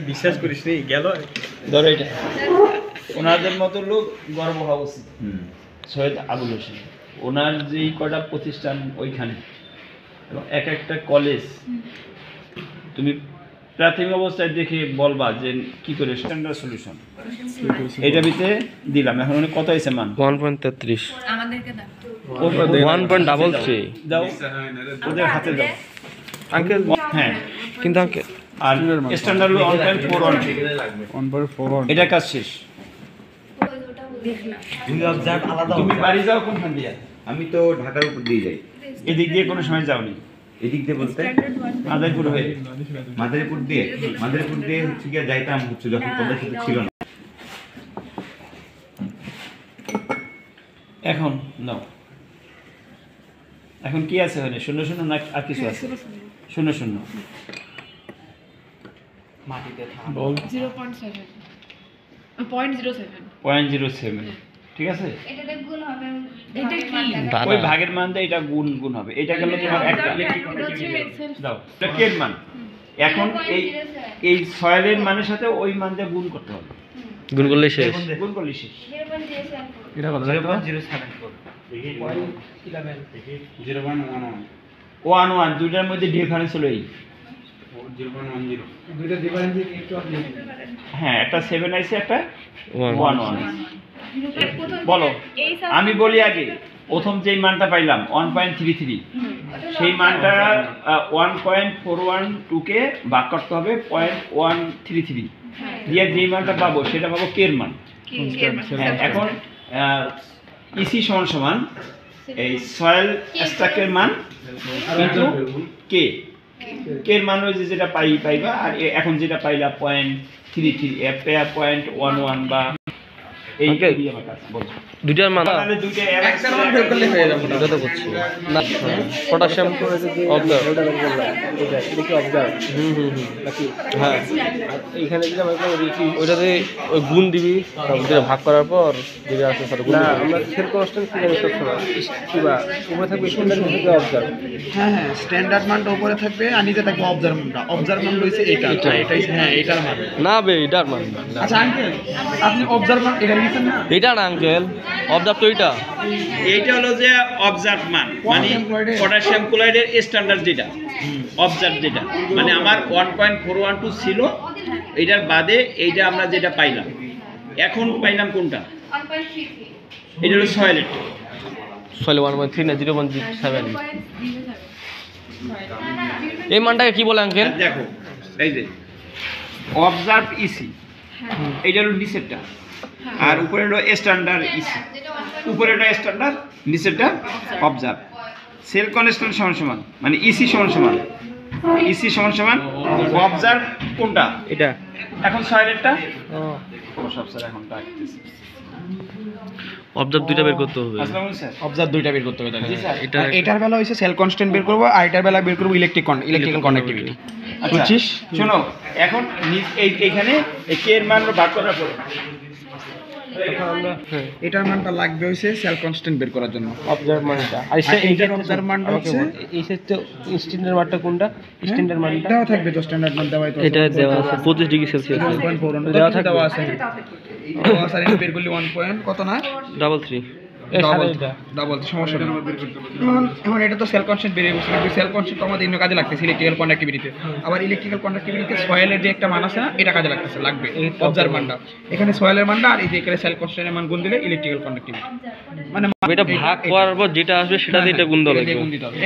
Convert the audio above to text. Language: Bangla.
বিশ্বাস করিস নি গেল ধরো এটা ওনাদের মতো লোক গর্ব হওয়া উচিত। সৈয়দ আবুল হোসেন ওনার যেই কটা প্রতিষ্ঠান ওইখানে এবং এক একটা কলেজ তুমি প্রাথমিক অবস্থায় দেখে বলবা যে কি করে স্ট্যান্ডার্ড সলিউশন এটা ভিতরে দিলাম। এখন উনি কত হয়েছে মান 1.33 আমাদেরকে দাও 1.33 দাও ওদের হাতে দাও আঙ্কেল। হ্যাঁ কিন্তু আঙ্কেল আর স্ট্যান্ডার্ড হলো 1.41 এটা কাজ শেষ। তুমি বাড়ি যাও কোনখান দিয়ে? আমি তো ঢাকার উপর দিয়ে যাই। এদিক দিয়ে কোনো সময় যাওনি? এদিক দিয়ে বলতে মাদারীপুর হয়ে মাদারীপুর দিয়ে হচ্ছে গিয়ে যাইতাম হচ্ছে যখন পদ্মা ছিল না। এখন নাও এখন কি আছে ওখানে? 0 না আর কিছু আছে? 0 মাটিতে বল 0.07 ঠিক আছে। এটাতে গুণ হবে। এটা কি? ওই ভাগের মান দিয়ে এটা গুণ হবে। এটা গেল তোমার একটা দাও এটা কের মান। এখন এই সয়েলের মানের সাথে ওই মান দিয়ে গুণ করতে হবে। গুণ করলে শেষ। গুণ করলে শেষ। এটা কত? 0.11 দুইটার মধ্যে ডিফারেন্স হলো এই 0.10 দুইটা ডিফারেন্স একটু হ্যাঁ একটা 7 আছে একটা 11 বলো। আমি বলি আগে প্রথম যেই মানটা পাইলাম 1.33 সেই মানটা 1.412 কে ভাগ করতে হবে 0.133 দিয়ে যেই মানটা পাবো সেটা পাবো কের মান। এখন ইসি সমান এই সয়েল স্ট্রাকচারের মান কিন্তু কে কের মান ওই যেটা পাইবা আর এখন যেটা পাইলা 0.33 0.11 বা এই দুইটার মান দুইটা একটা মান বের করলে হয়ে যাবে। এটা তো করছি না পটাশিয়াম অবজার্ভ এটা কি অবজার্ভ নাকি? হ্যাঁ এইখানে দিলে ওইটাতে ওই গুণ দিবি তারপর ভাগ করার পর দিবি আসলে স্যার গুণ। না আমরা সেল কনস্ট্যান্ট কি জানি সব সময় কিবা উপরে থাকবে স্ট্যান্ডার্ড থেকে অবজার্ভ। হ্যাঁ স্ট্যান্ডার্ড মানটা উপরে থাকবে আর নিচে থাকবে অবজার্ভ মানটা। অবজার্ভ মান হইছে এটা এটাই হ্যাঁ এটার মান না বে এটার মান। আচ্ছা আঙ্কেল আপনি অবজার্ভ মান এটা নিছেন না? এটা না আঙ্কেল অবজার্ভ তো এইটা হলো যে অবজার্ভ মান মানে পটাশিয়াম ক্লোরাইডের স্ট্যান্ডার্ড যেটা অবজার্ভ যেটা মানে আমার 1.412 ছিল এটার বাদে এইটা আমরা যেটা পাইলাম এখন পাইলাম কোনটা? এটা হলো সয়েলের সয়েল 1.3 না 0.7 এই মানটাকে কি বলে আঙ্কেল? দেখো এই যে অবজার্ভ ইসি এইটা হলো নিচেরটা আর উপরে হলো স্ট্যান্ডার্ড ইসি উপরেটা স্ট্যান্ডার্ড নিচেরটা অবজার্ভ। সেল কনস্ট্যান্ট সমান মানে ইসি সমান অবজার্ভ কোনটা? এটা এখন সয়েলেরটা এখন অবজার্ভ দুইটা বের করতে হবে। অবজার্ভ দুইটা বের করতে হবে তাহলে। এটা এটার বেলা হইছে সেল কনস্ট্যান্ট বের করব আর এটার বেলা বের করব ইলেকট্রিক্যাল কন্ডাক্টিভিটি। বুঝছিস? শোনো এখন এইখানে এই কে এর মান ভাগ করার পর এটার মানটা লাগবে হইছে সেল কনস্ট্যান্ট বের করার জন্য অবজার্ভ মানটা। আর এইটার অবজার্ভ মানটা হচ্ছে এই সেটটা স্ট্যান্ডার্ড মানটা কোনটা? স্ট্যান্ডার্ড মানটা দেওয়া থাকবে তো স্ট্যান্ডার্ড মান দেওয়াই তো এটা দেওয়া আছে 25 ডিগ্রি সেলসিয়াস দেওয়া থাকবে। দেওয়া আছে দেওয়া আছে বের করলে 1 পয়েন্ট কত না 33 ডাবল সমস্যা নেই। এখন এটা তো সেল কনস্ট্যান্ট বেরিয়ে গেছে কিন্তু সেল কনস্ট্যান্ট আমাদের অন্য কাজে লাগতেছে ইলেকট্রিক্যাল কন্ডাক্টিভিটিতে। আবার ইলেকট্রিক্যাল কন্ডাক্টিভিটিতে সয়েলের যে একটা মান আছে না এটা কাজে লাগবে অবজার্ভ মানটা। এখানে সয়েলের মানটা আর এই যে এখানে সেল কনস্ট্যান্টের মান গুণ দিলে ইলেকট্রিক্যাল কন্ডাক্টিভিটি মানে এটা ভাগ করার পর যেটা আসবে সেটা দিয়ে এটা গুণ দিতে হবে।